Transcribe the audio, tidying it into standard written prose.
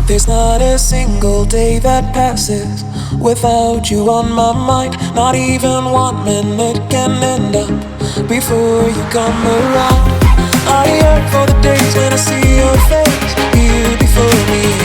There's not a single day that passes without you on my mind. Not even 1 minute can end up before you come around. I yearn for the days when I see your face here before me.